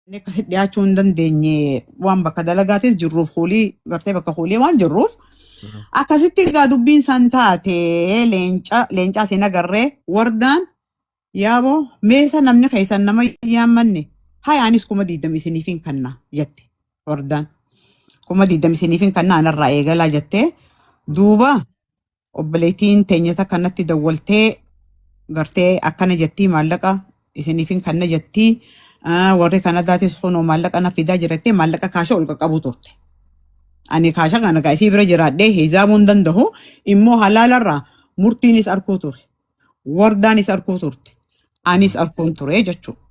Nekkasitti dhiyaachuu hin dandeenye waan bakka dalagaatis jirruuf kuulii gartee bakka kuulii waan jirruuf akkasitti egaa dubbiin san taate leencaa isin agarree wardaan yaaboo meesa namni keessan nama yaammanne hayaanis 20 isiniifin kanna jette wardaan 20 isiniifin kanna anarraa eegalaa jettee duuba obboleettiin teenyata kanatti dawwaltee gartee akkana jettii maallaqa isiniifin kanna jettii warri Kanadaatis kunoo maallaqa na fidaa jirte maallaqa kaasha ol qaqqabu turte. Ani kaasha kana gaasii bira jiraadhee hisaabuu hin danda'u immoo halaalarraa murtiinis arkuu ture. Wardaanis arkuu turte. Anis arkuun ture jechuudha.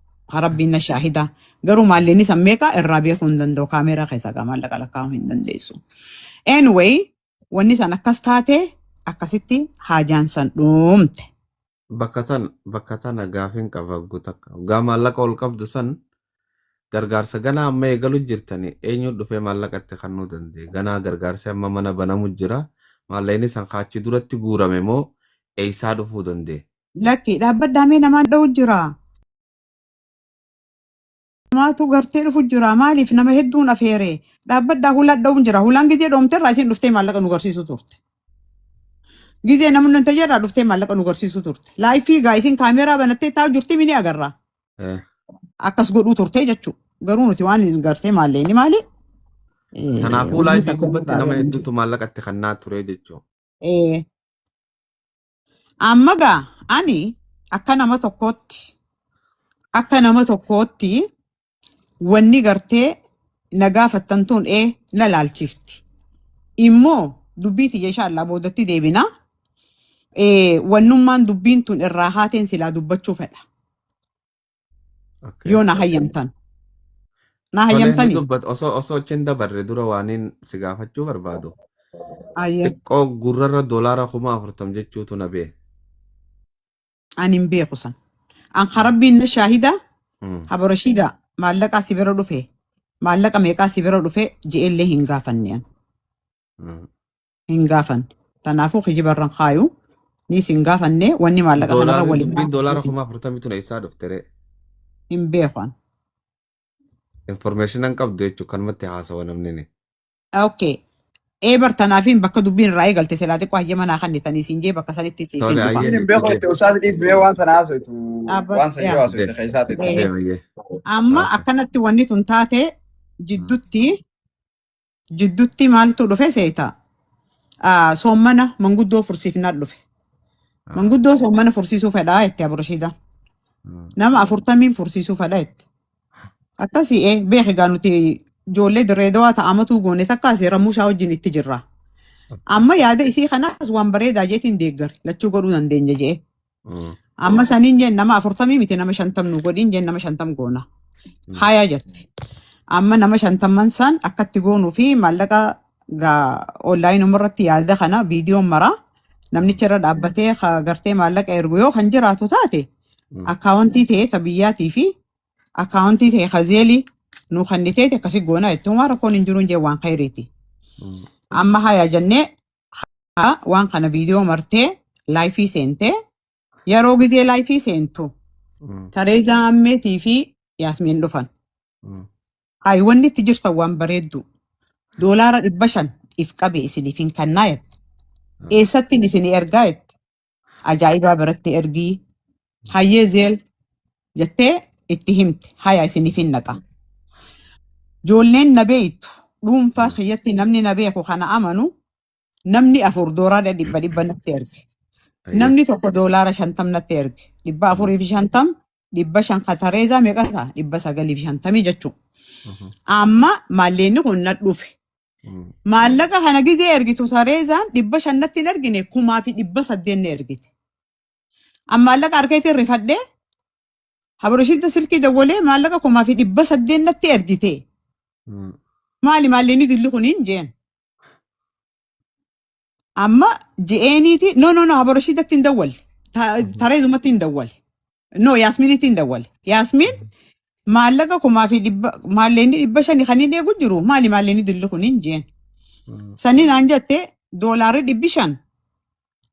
Rabbiin na shaahidaa. Garuu maalleenis ammeeqa irraa beekuu hin danda'u kaameeraa keessaa maallaqa lakkaa'uu hin dandeessu. Anyway, wanni san akkas taate akkasitti haajaan san dhuumte. Bakka tana gaafin qaba guutakka. Gaa maallaqa ol qabdu san gargaarsa ganaa amma eegalu jirtani eenyu dhufee maallaqatti kannuu danda'e. Ganaa gargaarsa amma mana banamu jira. Maallaqni san kaachi duratti guurame moo eeysaa dhufuu danda'e. Lakki dhaabbaddaamee namaan dha'u jira. Namaatu gartee dhufu jira. Maaliif nama hedduun afeere dhaabbaddaa hulaan dha'uun jira. Hulaan gizee dhoomte irraa isin dhuftee maallaqa nu garsiisu turte. Gizee namni nuti jirra dhuftee maallaqa nu garsiisu turte. Laayifii gaa isin kaameeraa banattee taa'u jirti mini agarra. Akkas godhuu turte jechuudha. Garuu nuti waan gartee maalleeni maali? Kanaafuu laayifii gubbatti nama hedduutu maallaqatti kannaa ture jechuudha. Amma gaa ani akka nama tokkootti wanni gartee na gaafattantuun na laalchifti. Immoo dubbii tiyya inshaallah boodatti deebina. Wannummaan dubbiin tun irraa haateen silaa dubbachuu fedha. Yoo na hayyamtan. Na hayyamtanii? Osoo achiin dabarre dura waaniin si gaafachuu barbaadu. Xiqqoo gurrarra doolaara 40,000 jechuutu na bee. Ani hin beeku san. An harabbiin na shaahida habarashiida maallaqaa si bira dhufe maallaqa meeqaa si bira dhufe je'ellee hin gaafanneen. Hin gaafanne. Kanaafuu kijibarran kaayu nis hin gaafanne wanni maallaqa kanarra waliin. Dubbiin doolaara 40,000 tun eessaa dhuftere? Hin beekan. Information qabdu jechuun kanumatti haasawa namni. Okay. Bartanaafin bakka dubbiin irraa eegalte silaa xiqqoo hayyama naa kannitanii siin jee bakka sanitti siin dhufa. Hin beeku itti usaas dhiis bee waan sana haasoitu waan sana yoo haasoite keessaatti. Amma akkanatti wanni tun taate jidduutti maaltu dhufe seeta. Soommana manguddoo fursiifnaa dhufe. Manguddoo soommana fursiisuu fedhaa jettee aburshida. Nama 40 fursiisuu fedhaa jette. Akkasii beeki gaa nuti ijoollee Dirreedawaa ta'amatu goone takka seera mushaa wajjin itti jirra. Amma yaada isii kanaas waan bareedaa jeetiin deeggare lachuu godhuu dandeenya jee. Amma saniin jeen nama 40 miti nama 50 nu godhin jeen nama 50 goona. Haya jette. Amma nama 50 san akkatti goonuu fi maallaqa gaa online irratti yaada kana viidiyoon mara namnicha irra dhaabbatee gartee maallaqa ergu yoo kan jiraatu taate akkaawuntii ta'ee tabiyyaatii fi akkaawuntii ta'ee kazeelii nu kanniteeti akkasi goona jechuun waan rakkoon hin jiruun jee waan khayriiti. Amma haya jennee waan kana viidiyoo martee laayifii seentee yeroo gizee laayifii seentu Tareezaa Ammeetii fi Yaasmiin dhufan. Hayi wanni itti jirtan waan bareeddu doolaara 500 if qabe isiniif hin kannaa jette. Eessatti isinii ergaa jette. Ajaa'ibaa biratti ergii. Hayyee zeel jettee itti himte haya isiniif hin naqa. Joolleen na beeytu dhuunfaa kiyyatti namni na beeku kana amanu namni 4 doolaara 100 natti erge. Namni tokko doolaara 50 natti erge. 450 500 Tareezaa meeqa ta'a 950 jechuudha. Amma maalleenni kun na dhufe. Maallaqa kana gizee ergitu Tareezaan 500 natti hin ergine 1,800 ni ergite. Amma maallaqa harkeetiin rifadhee habarashidda silkii dawwalee maallaqa 1,800 natti ergite. Maali maalleenni dilli kun hin jeen. Amma je'eeniiti no habarashidatti hin dawwalle. Tareezumatti hin dawwalle. No Yaasmiinitti hin dawwalle. Yaasmiin maallaqa 1,500 maalleenni 500 kan inni eegu jiru maali maalleenni dilli kun hin jeen. Sanni naan jette doolaarri 500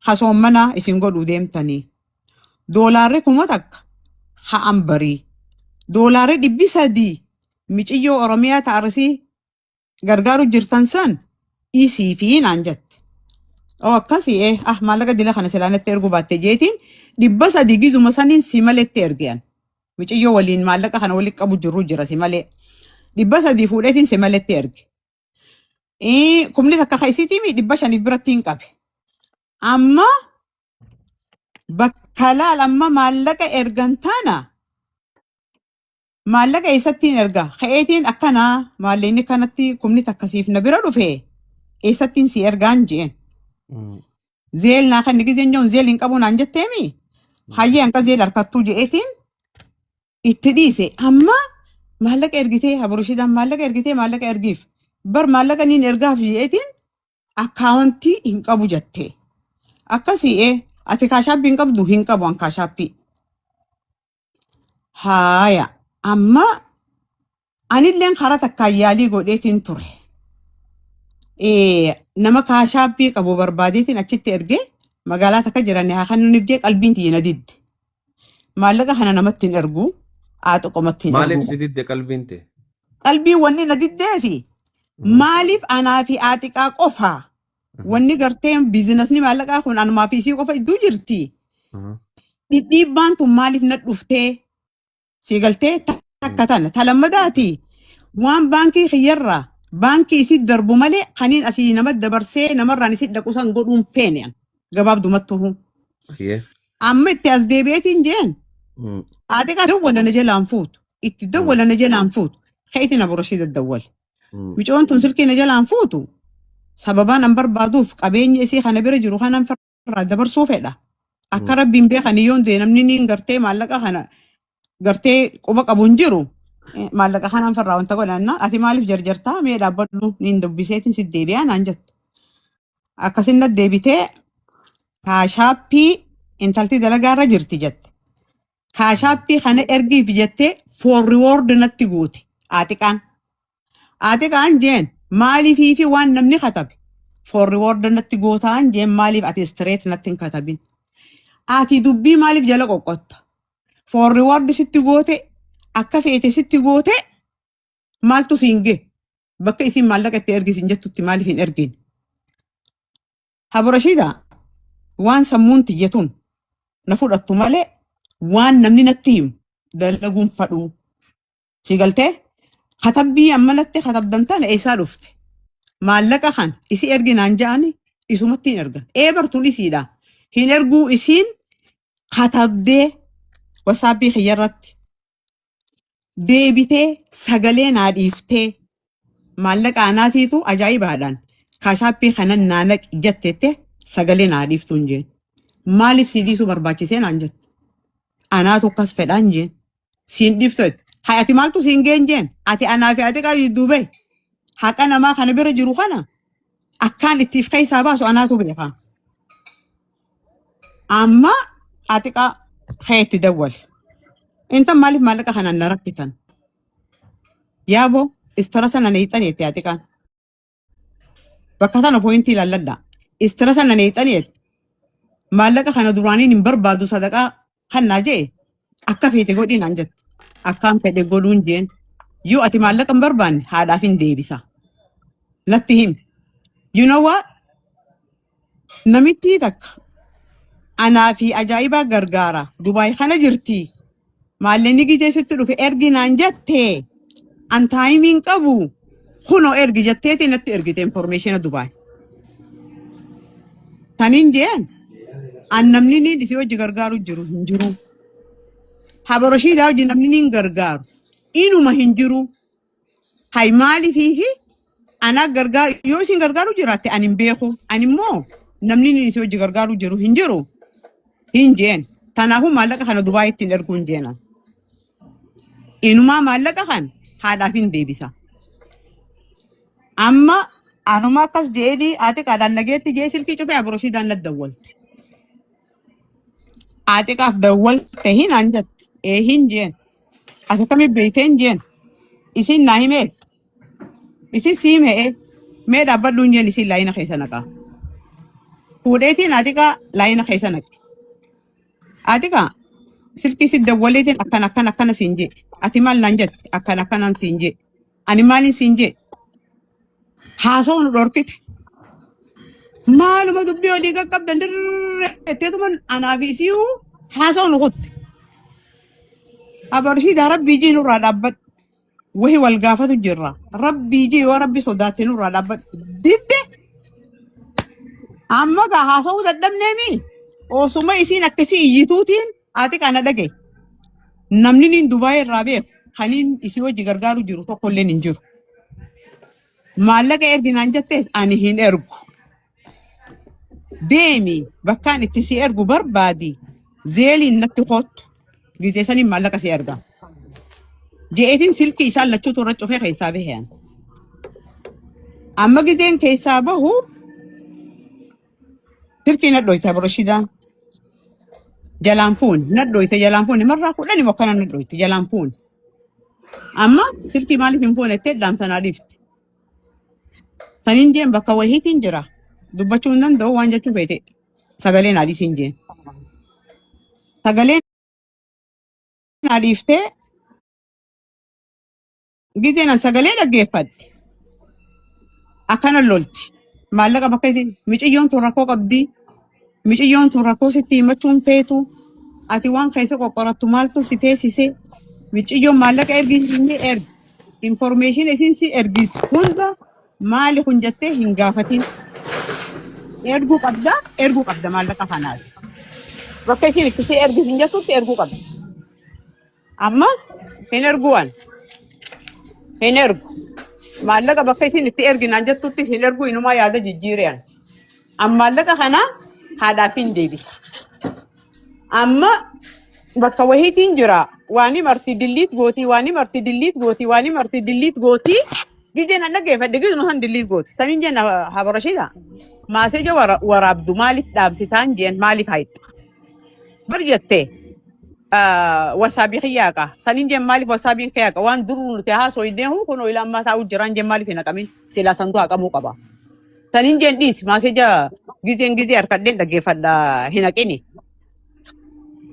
hasoommana isin godhuu deemtanii. Doolaarri 1,000 ha'an barii. Doolaarri 300 Michiyyoo Oromiyaa ta'arsii gargaaru jirtan san isii fi naan jette. Oo akkasii maallaqa dila kana silaanatti ergu baatte jeetiin 300 gizuma saniin si maletti ergean. Michiyyoo waliin maallaqa kana walitti qabu jirru jira si malee. 300 fuudheetiin si maletti erge. Kumni takka kaisiitii 500 biratti hin qabe. Amma bakka laal amma maallaqa ergan taana maallaqa eessattiin erga ka'eetiin akkanaa maallaqni kanatti kumni takkasiif na bira dhufe eessattiin si ergaan jeen zeel naa kan nigizeen joon zeel hin qabu naan jetteemi hayyee hanqa zeel harkattuu je'eetiin itti dhiise amma maallaqa ergitee haburushiidhaan maallaqa ergitee maallaqa ergiif bar maallaqa niin ergaaf je'eetiin akkaawuntii hin qabu jettee akkasii ati kaashaappii hin qabdu hin qabu an kaashaappii haaya amma anilleen karaa takkaan yaalii godheetiin ture nama kaashaappii qabu barbaadeetiin achitti ergee magaalaa takka jiran haa kannuuf jee qalbiin tiyya na didde maallaqa kana namatti hin ergu qomattiin ergu maaliif si didde qalbiin tee qalbiin wanni na diddee fi maaliif anaa fi aaxiqaa qofaa wanni gartee biizinasni maallaqaa kun anumaa fi isii qofa iddoo jirti. Dhidhiibbaan tun maaliif na dhuftee si galtee takka tana talammadaati waan baankii kiyyarraa baankii isii darbu malee kaniin asii nama dabarsee namarraan isii dhaqusan godhuun feene gabaabdumattuu. Amma itti as deebi'eetiin jeen aaxiqaa dawwalana jalaan fuutu itti dawwalana jalaan fuutu ka'eetiin na borosii daddawwale. Micoon tun silkii na jalaan fuutu. Sababaan an barbaaduuf qabeenya isii kana bira jiru kanan farraa dabarsuu fedha. Akka rabbiin beekanii yoon ta'e namni niin gartee maallaqa kana gartee quba qabu hin jiru maallaqa kanaan farraa wanta godhanna ati maaliif jarjartaa mee dhaabbadhu niin dubbiseetiin si deebi'aa naan jette. Akkasin na deebitee kaashaappii intalti dalagaarra jirti jette. Kaashaappii kana ergiif jettee for reward natti goote aaxiqaan. Aaxiqaan jeen maaliifii fi waan namni katabe for reward natti gootaan jeen maaliif ati straight natti hin katabin ati dubbii maaliif jala qoqqotta for reward sitti goote akka feete sitti goote maaltu siinge bakka isin maallaqa itti ergisin jettutti maaliif hin ergin haburashida waan sammuun tiyyatun na fudhattu malee waan namni natti himu dalaguun fadhuu si galtee katabbii ammalatti katabdan tana eessaa dhufte maallaqa kan isi erginaan ja'ani isumatti hin ergan bartuun isiidha hin erguu isiin katabdee wasaappii kiyyarratti deebitee sagalee naa dhiiftee maallaqa anaatiitu ajaa'ibaadhaan kaashaappii kanan naanaq jettette sagalee naa dhiiftuun jeen maaliif si dhiisuu barbaachisee naan jette anaatu akkas fedhaan jeen siin dhiiftu hayati maaltu siin geen jeen ati anaa fi ati qabii duubee haqa namaa kana bira jiru kana akkaan ittiif keessaa baasu anaatu beeka. Amma atiqa keetti dawwal. Inta maaliif maallaqa kanaan na rakkitan? Yaaboo istirasa na neexan yetti atiqaan. Bakka tana pooyintii ilaalladha. Istirasa na neexan yetti. Maallaqa kana duraaniin hin barbaadu sadaqaa kannaa jee akka feete godhiinaan jette. Akkaan fedhe godhuun jeen. Yoo ati maallaqa hin barbaanne haadhaaf hin deebisa. Natti him. You know what? Namitti takka anaa fi ajaa'ibaa gargaara. Dubaay kana jirti. Maallaqni gijeessitti dhufe erginaan jettee an taayimiin qabu kunoo ergi jetteeti natti ergite informationa Dubaay. Taniin jeen an namni niin isii hojii gargaaru jiru hin jiru. Habaroshiidhaa hojii namni niin gargaaru. Inuma hin jiru. Hay maaliifi ana gargaaru yoo isin gargaaru jiraatte ani hin beeku. Ani immoo namni niin isii hojii gargaaru jiru hin jiru. Hin jeen. Kanaafuu maallaqa kana Dubaayitti hin ergu hin jeenan. Inumaa maallaqa kan haadhaaf hin deebisa. Amma anuma akkas jeedii ati qaadaan nageetti jee silkii cufee Habaroshiidhaan na dawwalte. Ati qaaf dawwalte hin anjatti. Hin jeen. Ati kamiif beekte hin jeen. Isin naa himee. Isin siimee. Mee dhaabbadhu hin jeen isin laayina keessa naqaa. Fuudheetiin atiqa laayina keessa naqe. Atiqa silkii si dawwaleetiin akkana siin jee. أتمال نانجت أكنا كنان سينجي أني مالي سينجي حاسون دوركت مالو ما دبيو ديغا قبدن تيتمن أنا فيسيو حاسون غط أبرشيد ربي يجي نور رابط وهي والقافة الجرة ربي يجي وربي صدات نور رابط ديت أما كحاسون ددم نمي أو سما يسين أكسي يجيتوتين أتيك أنا دقي نمنين دبي الرابع خلين يسوي جرجارو جرو تو كلن إنجر مالك إرجع نانجتة أنا هين إرجو ديمي بكان التسي إرجو بربادي زيلي نتخط جيساني مالك سي إرجع جيتين سلكي إسال لتشو تورج في حسابه يعني أما جيتين كحسابه هو تركي ندوي تبرشيدا جلانفون ندوي تجلانفون مرة كلني مكان ندوي تجلانفون أما سلكي مالي فيمفون التدام سناديفت سنينجين بكوهي تنجرا دبچوندن دو وانجا تبيتي سغالين عدي سنجين سغالين عديفت جيزينا سغالين أجيفت أكان اللولتي مالك بكيزين مش يوم تراكو قبدي مش يوم تراكو ستي مچون فيتو أتي وان خيسة قرطو مالتو سي مش يوم مالك إرجي إرج information إسين إرجي هندا مالك هنجته هنجافتين إرجو قبدا مالك فنال بكيزين كسي إرجي هنجتو إرجو قبدا أما هنرجوان هنرجو مالك بكيزين إرجي نانجتو هنرجو إنه ما يادا جيريان أما مالك خنا هذا فين ديبس أما بكوهي تنجرا واني مرتي دليت غوتي جيجينا نجي فدقيق نهان دليت غوتي سنين جينا هبرشيدا ما سيجا ورابدو مالي دابستان جين مالي فايت برجتة وسابي خياكا سنين جين مالي وسابي خياكا وان درون تها سويدهو كنو إلا ما تاو جران جين مالي فينا كمين سيلا سندو أكامو كبا سنين جين ديس ما سيجا جيجين أركادين دقي فدا هنا كيني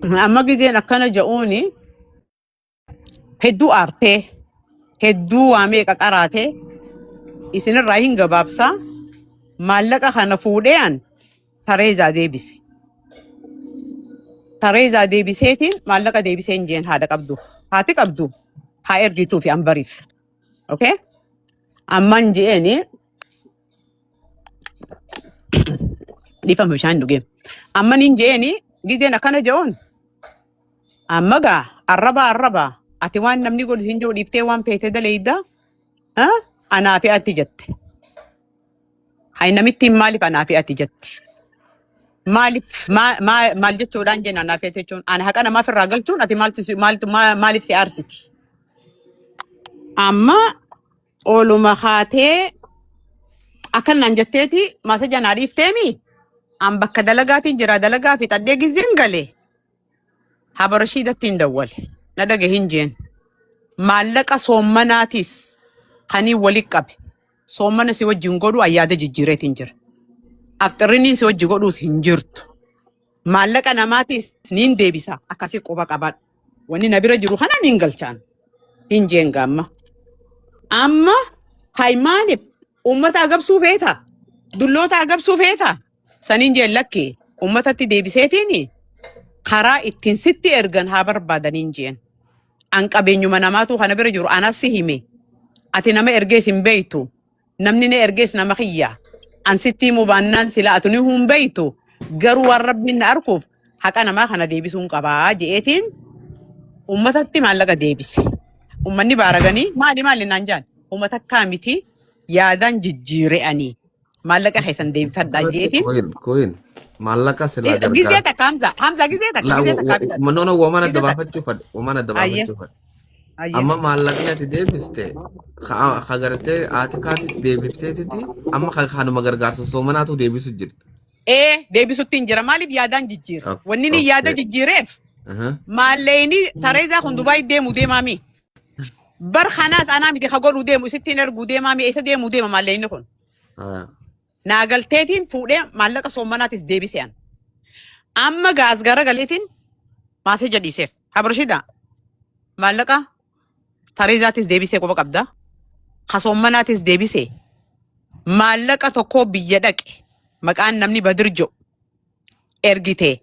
أما جدين أكنا جاوني هدو أرته هدو أميك أكراته إسن الرأيين جبابسا مالك خنا فوديان تريزا ديبسيتين مالك ديبسين جين هذا كبدو هاتي كبدو هاير جيتو في أمبريف أوكي أما نجيني دي فهم بشان دوجي أما نجيني جدين أكنا جاون أما جا الربا أتوان نمني قول سنجو ديفتي وان بيته دليدا ها أنا في أتجت هاي نمتي مالي أنا في أتجت مال جت شوران جن أنا في أتجون أنا هكذا ما في الرجل تون أتي مالي في أرسيتي أما أولو ما خاته أكن ننجتتي ما سجن عريف تامي أم بك دلقاتي جرا دلقا في تدقي زنقلي هبرشيدة تندول ندقى هنجين مالك صومناتيس خاني وليك أبي صومنا سوى جنقودو أيادة جيرة تنجر أفترينين سوى جنقودو هنجرت مالك أنا ماتيس نين ديبسا أكاسي قوبا قبات واني نبيرا جرو خانا ننقلشان هنجين غاما أما هاي مالف أمتا أقب سوفيتا دلوتا أقب سوفيتا سنين جين لكي أمتا تديبسيتيني karaa ittiin sitti ergan haa barbaadaniin jeen an qabeenyuma namaatu kana bira jiru anas hime ati nama ergees hin beeytu namni ne ergees nama khiyya an sitti mubaannan sila atuni hun beeytu garu war rabbin arkuuf haqa nama kana deebisuun qabaa jeetiin ummatatti maallaqa deebise ummanni baaraganii maali naan jaan ummata kaamiti yaadan jijjiire'anii maallaqa keessan deebifadhaa jeetiin koin مالك سلا جزيتك همزة جزيتك لا منونا وما ندبافت شوفد شوفد أما مالك نتي ديبستي خاغرتي آتكاتس ديبفتي تي أما خانو مغر غارسو سومناتو ديبسو جير ديبسو تنجر مالي بيادان جيجير ونيني يادا جيجيريف ماليني تريزا خندوباي ديمو ديمامي بر خناس أنا مدي خاقولو ديمو ستين ارغو ديمامي إيسا ديمو ماليني خون ناقلتين فودي مالك صومناتيس ديبسيان أما غاز غارا غليتين ما سجدي سيف هبرشيدا مالك Tarizaatis deebisee quba qabda. Kasoomanaatis deebisee. Maallaqa tokko biyya dhaqe. Maqaan namni Badirjo ergite.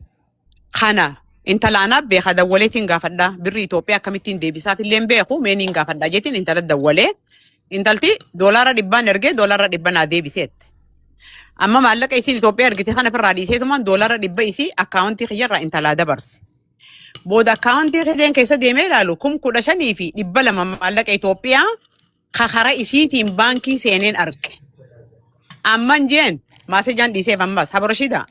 Kana intalaanaaf beeka dawwaleetiin gaafadha. Birri Itoophiyaa akkamittiin deebisaaf illee beeku meeniin gaafadha jetiin intala dawwalee. Intalti $100 ergee $100 naa deebiseetti. Amma maallaqa isiin Itoophiyaa ergite kana firraa dhiiseetumaan $100 isii akkaawuntii kiyyarraa intalaa dabarse. Booda akkaawuntii kiyyeen keessa deemee ilaalu 15,000 fi 200 maallaqa Itoophiyaa kakara isiitiin baankii seeneen arge. Amman jeen maasejaan dhiiseef ammas habarashida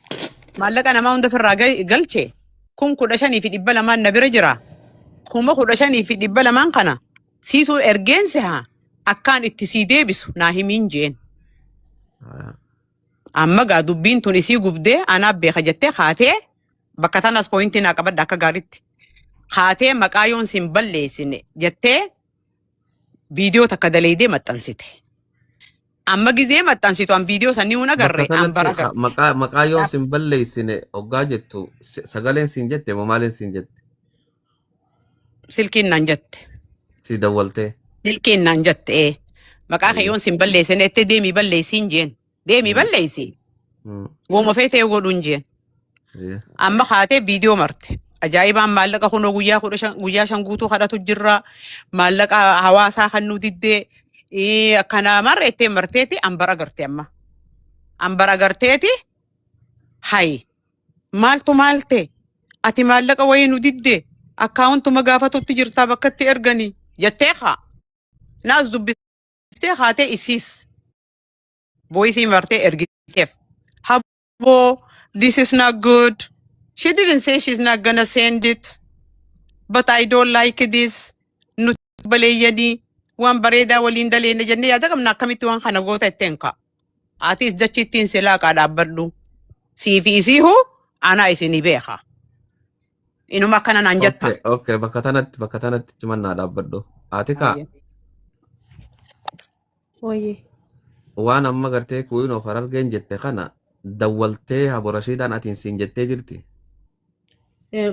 maallaqa namaa hunda firraa galche 15,000 fi 200 na bira jira. 15,000 fi 200 kana siituu ergeense haa akkaan itti sii deebisu naa himiin jeen. Amma gaa dubbiin tun isii gubdee anaaf beeka jettee haatee bakka tanas pooyintii naa qabadda akka gaariitti. Haatee maqaa yoon sin balleessine jettee viidiyoo takka daleedee maxxansite. Amma gizee maxxansitu an viidiyoo sanii hun agarre an bara agarre. Maqaa yoon sin balleessine hoggaa jettu sagaleen sin jette moo maaliin sin jette? Silkiin naan jette. Si dawwaltee? Silkiin naan jette. Maqaa kee yoon sin balleessine jettee deemii balleessiin jeen. Deemii balleessi. Wooma feetee godhuun jeen. Amma haatee viidiyoo marte. Ajaa'ibaan maallaqa kunoo guyyaa 5 guutuu kadhatu jirra. Maallaqa hawaasaa kan nu diddee akkana marreettee marteeti ambara agartee amma. Ambara agarteeti hay maaltu maalte ati maallaqa wayii nu diddee akkaawuntuma gaafatutti jirtaa bakkatti erganii jettee haa. Naas dubbistee haatee isiis. Voice marte ergiteef. Habo, this is not good. She didn't say she's not gonna send it. But I don't like this. Nut baleeyani waan bareedaa waliin daleena jennee yaada qabna akkamitti waan kana goota itteen ka. Ati is dachittiin silaa kaa dhaabbadhu. Siifi isiihu ana isinii beeka. Inuma akkana naan jetta. Okay, bakka tanatti cimannaa dhaabbadhu. Ati kaa. Oye. Waan amma gartee kuyin of argeen jette kana dawwaltee haborashiidhaan atiin siin jettee jirti.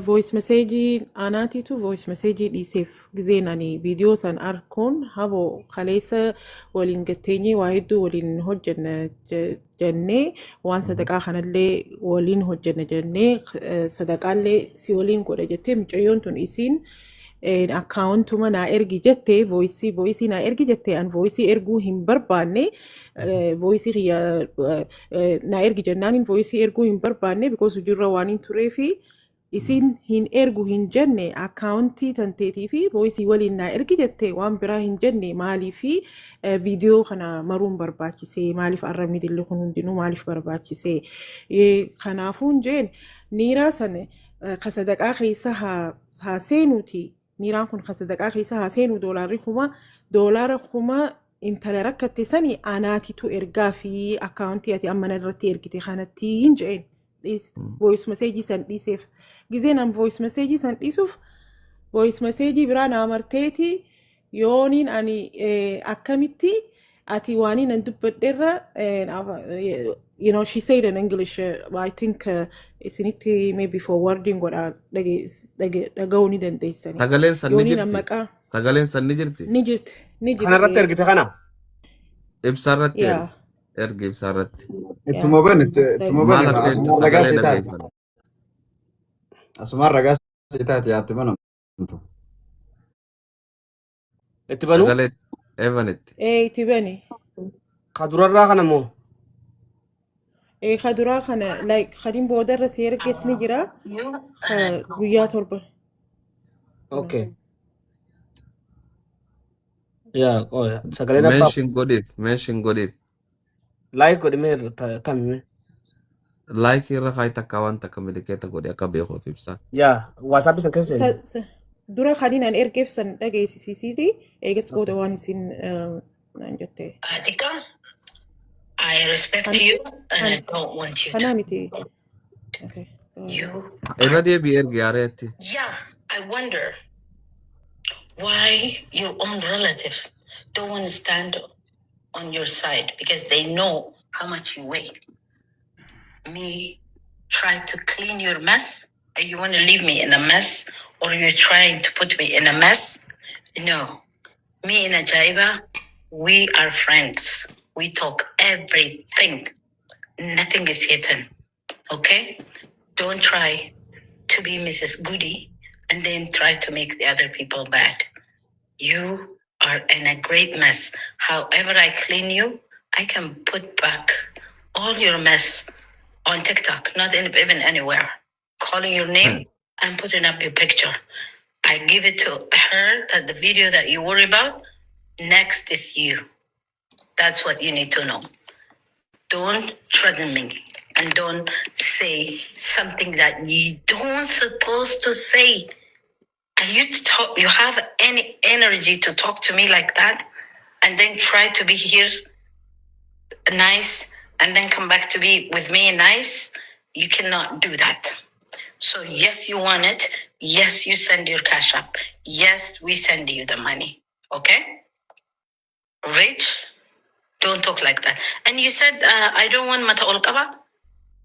Voice message anaatitu voice message dhiiseef gizeen ani viidiyoo san arkuun habo kaleessa waliin gatteenye waa hedduu waliin hojjenna jennee waan sadaqaa kanallee waliin hojjenna jennee sadaqaallee si waliin godha jettee mucayyoon tun isiin akkaawuntuma naa ergi jettee voice naa ergi jettee an voice erguu hin barbaanne voice naa ergi jennaanin voice erguu hin barbaanne because jirra waan hin turee fi isin hin ergu hin jenne akkaawuntii tanteetii fi voice waliin naa ergi jettee waan biraa hin jenne maalii fi viidiyoo kana maruun barbaachisee maaliif arrabni dilli kun hundinuu maaliif barbaachisee kanaafuun jeen niiraa san kasadaqaa keessa haa seenuuti. Niiraan kun kasadaqaa keessa haa seenu doolaara kuma intala rakkatte sani anaatitu ergaa fi akkaawuntii ati amma irratti ergite kanatti hin jeen voice message san dhiiseef gizeen an voice message san dhiisuuf voice message biraa naa marteeti yooniin ani akkamitti ati waaniin an dubbadheerra you know, she said in English, I think isinitti maybe forwarding godha dhaga'uu ni dandeessani. Sagaleen san ni jirti. Sagaleen san ni jirti. Ni jirti. Kanarratti ergite kana? Ibsaarratti ergi ibsaarratti. Ittuma bane asumaan ragaa seetaati yaatti bana. Itti banu? Sagalee evanetti. Itti bane. Kadurarraa kana moo? Kaduraa kana like kadin boodarra si ergees ni jira guyyaa 7. Okay. Yeah, oh yeah. Sagalee dhabbaa. Mention godheef. Like godhimee tamime. Like irra faayi takka waan takka milikeeta godhe akka beekuuf ibsaa. Yeah, WhatsApp isa keessa. Dura kadin an ergeef san dhageessisiiti eegas booda waan isin naan jettee. I respect you and I don't want you to. Okay. You. Yeah, I wonder why your own relative don't want to stand on your side because they know how much you weigh. Me try to clean your mess. You want to leave me in a mess or you're trying to put me in a mess? No. Me and Ajaiba, we are friends. We talk everything. Nothing is hidden. Okay? Don't try to be Mrs. Goody and then try to make the other people bad. You are in a great mess. However I clean you, I can put back all your mess on TikTok, not even anywhere. Calling your name and putting up your picture. I give it to her that the video that you worry about, next is you. That's what you need to know. Don't threaten me and don't say something that you don't supposed to say. Are you have any energy to talk to me like that and then try to be here nice and then come back to be with me nice? You cannot do that. So yes, you want it. Yes, you send your cash up. Yes, we send you the money. Okay? Rich, don't talk like that. And you said, I don't want Mata Olkaba.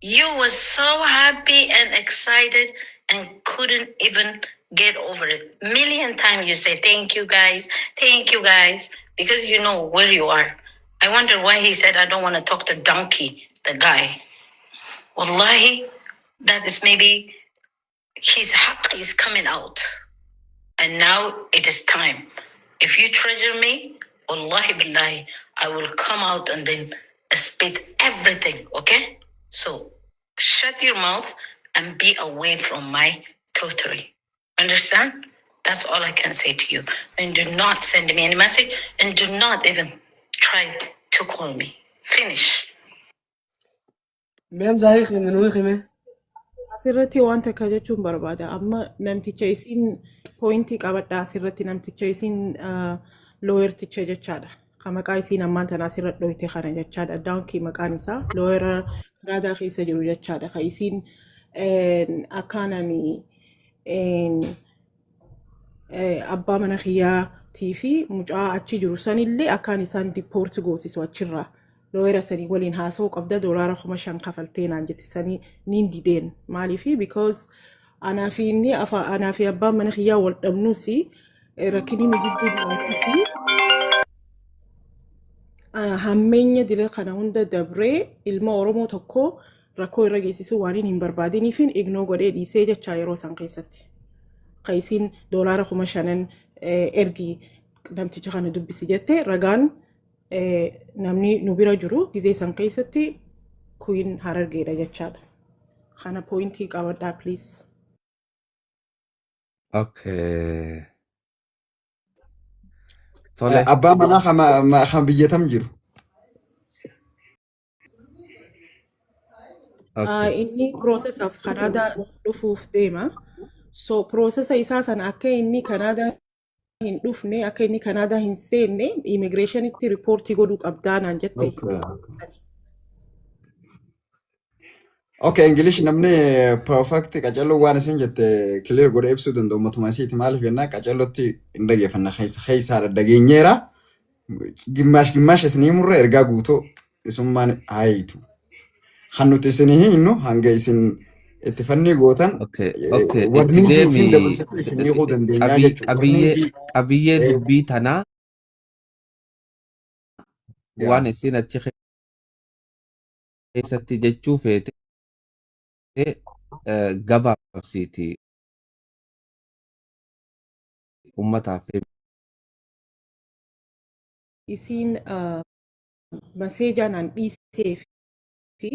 You was so happy and excited and couldn't even get over it. Million times you say, thank you guys, because you know where you are. I wonder why he said, I don't want to talk to Donkey, the guy. Wallahi, that is maybe his haqq is coming out. And now it is time. If you treasure me, wallahi billahi, I will come out and then spit everything, okay? So shut your mouth and be away from my territory. Understand? That's all I can say to you. And do not send me any message and do not even try to call me. Finish. ميم زاهي خيمة نوي خيمة Asirratti waan takka jechuun barbaada. Amma namticha isiin poointii qabadhaa asirratti namticha isiin looyerticha jechaadha. Kan maqaa isiin ammaan tana asirratti dhoyte kana jechaadha. Daankii maqaan isaa looyera Kanaadaa keessa jiru jechaadha. Kan isiin akkaanani abbaa mana kiyyaatii fi mucaa achi jiru sanillee akkaan isaan dipoorti goosisu achirraa. Looyera sanii waliin haasoo qabda $5,000 kafaltee naan jette sanii niin dideen maaliifi because anaa fi abbaan mana kiyyaa wal dhabnuusi rakkiniin gidduu jiraachuusi hammeenya dila kana hunda dabree ilma Oromoo tokko rakkoo irra geessisu waan hin barbaadiniifin ignoo godhee dhiisee jechaa yeroo san keessatti. Qaisiin $5,000 ergi namticha kana dubbisi jette ragaan namni nu bira jiru gizee san keessatti Queen Harargeedha jechaadha. Kana poointii qabadhaa please. Okay. Tole. Abbaa manaa kan biyyatam jiru. Inni processaaf Kanaadaa dhufuuf deema. So processa isaa sana akka inni Kanaadaa hin dhufne akka inni Kanaadaa hin seenne immigrationitti ripoortii godhuu qabdaa naan jette. Okay, English namni perfect qacello waan isin jette clear godhee ibsuu danda'u matuma isiiti maaliif jennaa qacellotti hin dhageeffanna keessaa dhageenyeera gimaash isinii murre ergaa guutuu isummaan haayitu kan nuti isinii hinnu hanga isin itti fannii gootan warni isin dabalsatti isinii hoo dandeenyaa jechuudha. Qabiyyee dubbii tanaa waan isin achi keessatti jechuu feete gabaabsiiti ummataaf. Isiin maseejaan aan dhiisee fi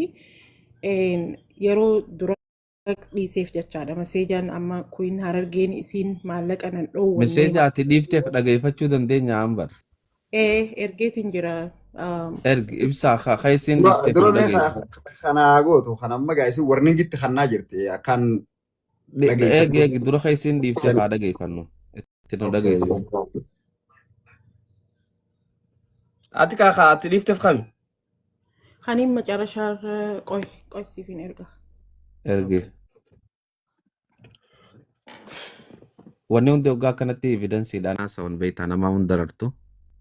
yeroo dura dhiiseef jechaadha. Maseejaan amma Queen Harargeen isiin maallaqa nan dhoowwanne. Maseeja ati dhiifteef dhageeffachuu dandeenya ambar. Ergeetiin jira. Ergi ibsaa kaa isiin dhiifteef dhageeffachuu. Kana gootu kan amma gaa isin warningitti kannaa jirti akkaan eegi dura kaa isiin dhiifteef haa dhageeffannu. Itti nu dhageessisu. Ati kaa ati dhiifteef kami? Kaniin macarashaa qoy siifin erga. Ergi. Wanni hundi waggaa akkanatti evidensiidhaan haasa'uun beektaa namaa hundarartu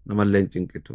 namallee hin cinqitu.